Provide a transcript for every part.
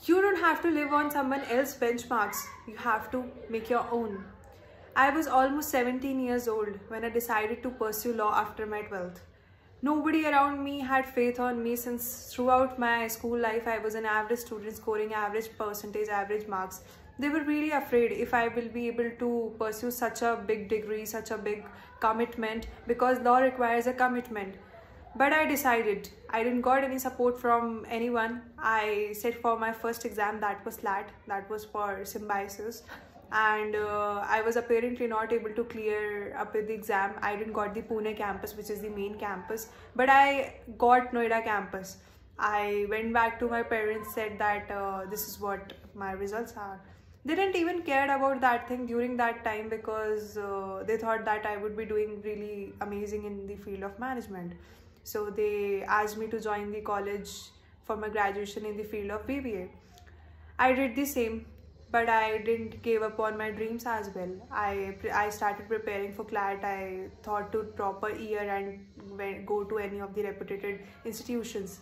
You don't have to live on someone else's benchmarks. You have to make your own. I was almost 17 years old when I decided to pursue law after my 12th. Nobody around me had faith on me since throughout my school life I was an average student scoring average percentage, average marks. They were really afraid if I will be able to pursue such a big degree, such a big commitment, because law requires a commitment. But I decided. I didn't got any support from anyone. I set for my first exam, that was SLAT, that was for symbiosis. And I was apparently not able to clear up with the exam. I didn't got the Pune campus, which is the main campus, but I got Noida campus. I went back to my parents, said that this is what my results are. They didn't even care about that thing during that time because they thought that I would be doing really amazing in the field of management. So they asked me to join the college for my graduation in the field of BBA. I did the same, but I didn't give up on my dreams as well. I started preparing for CLAT. I thought to drop a year and go to any of the reputed institutions.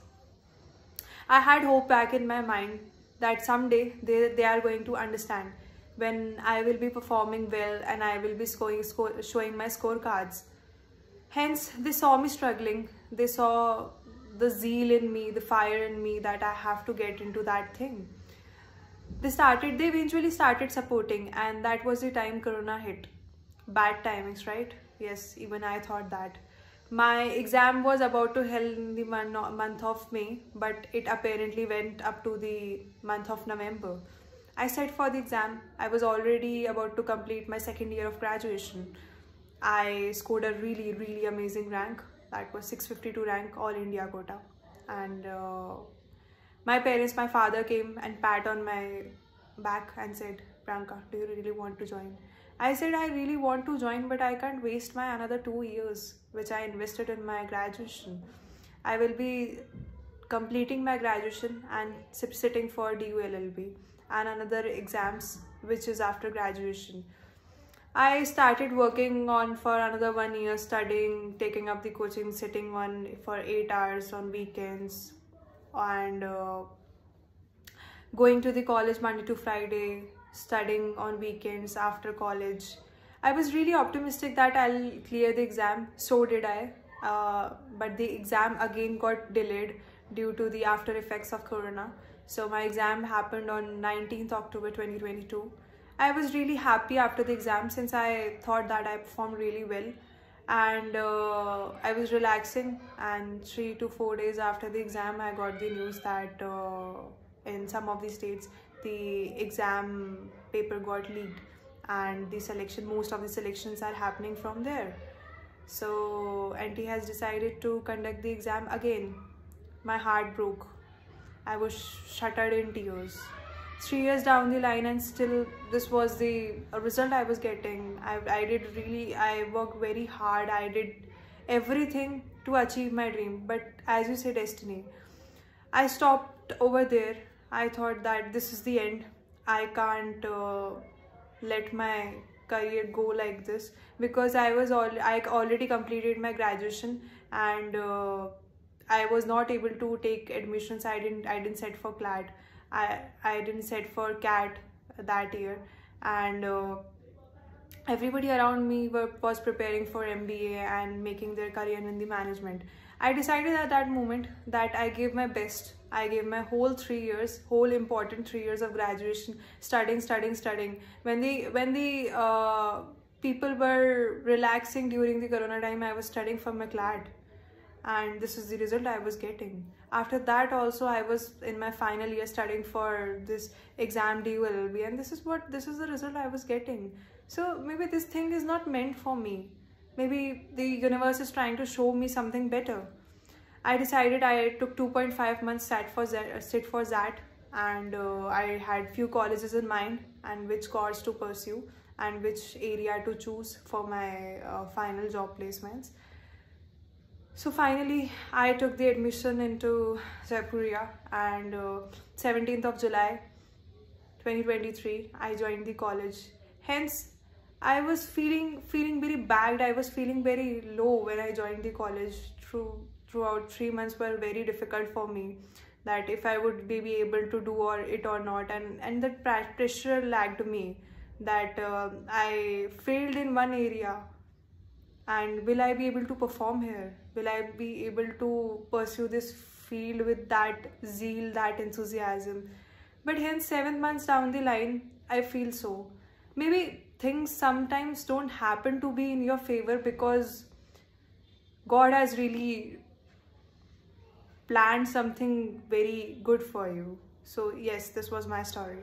I had hope back in my mind that someday they are going to understand when I will be performing well and I will be showing my scorecards. Hence, they saw me struggling. They saw the zeal in me, the fire in me that I have to get into that thing. They eventually started supporting, and that was the time Corona hit. Bad timings, right? Yes, even I thought that. My exam was about to held in the month of May, but it apparently went up to the month of November. I sat for the exam. I was already about to complete my second year of graduation. I scored a really amazing rank. That was 652 rank, all India quota. And my parents, my father came and pat on my back and said, Priyanka, do you really want to join? I said, I really want to join, but I can't waste my another 2 years, which I invested in my graduation. I will be completing my graduation and sitting for DULLB and another exams, which is after graduation. I started working on for another 1 year, studying, taking up the coaching, sitting on for 8 hours on weekends, and going to the college Monday to Friday, studying on weekends after college. I was really optimistic that I'll clear the exam. So did I. But the exam again got delayed due to the after effects of Corona. So my exam happened on 19th October 2022. I was really happy after the exam since I thought that I performed really well, and I was relaxing, and 3 to 4 days after the exam I got the news that in some of the states the exam paper got leaked and most of the selections are happening from there. So NT has decided to conduct the exam again. My heart broke. I was shuttered in tears. 3 years down the line and still this was the result I was getting. I worked very hard. I did everything to achieve my dream, but as you say, destiny. I stopped over there. I thought that this is the end. I can't let my career go like this because I already completed my graduation, and I was not able to take admissions. I didn't set for CLAT. I didn't set for CAT that year, and everybody around me was preparing for MBA and making their career in the management. I decided at that moment that I gave my best. I gave my whole 3 years, whole important 3 years of graduation, studying. When the people were relaxing during the Corona time, I was studying for my CLAT, and this is the result I was getting. After that also I was in my final year studying for this exam DULLB, and this is the result I was getting. So maybe this thing is not meant for me. Maybe the universe is trying to show me something better. I decided I took 2.5 months sit for ZAT, and I had few colleges in mind and which course to pursue and which area to choose for my final job placements. So finally I took the admission into Jaipuria, and 17th of July 2023 I joined the college. Hence I was feeling very bagged. I was feeling very low when I joined the college. Throughout 3 months were very difficult for me. that if I would be able to do it or not, and that pressure lagged me, that I failed in one area, and will I be able to perform here? Will I be able to pursue this field with that zeal, that enthusiasm? But hence 7 months down the line, I feel so. Maybe things sometimes don't happen to be in your favor because God has really planned something very good for you. So yes, this was my story.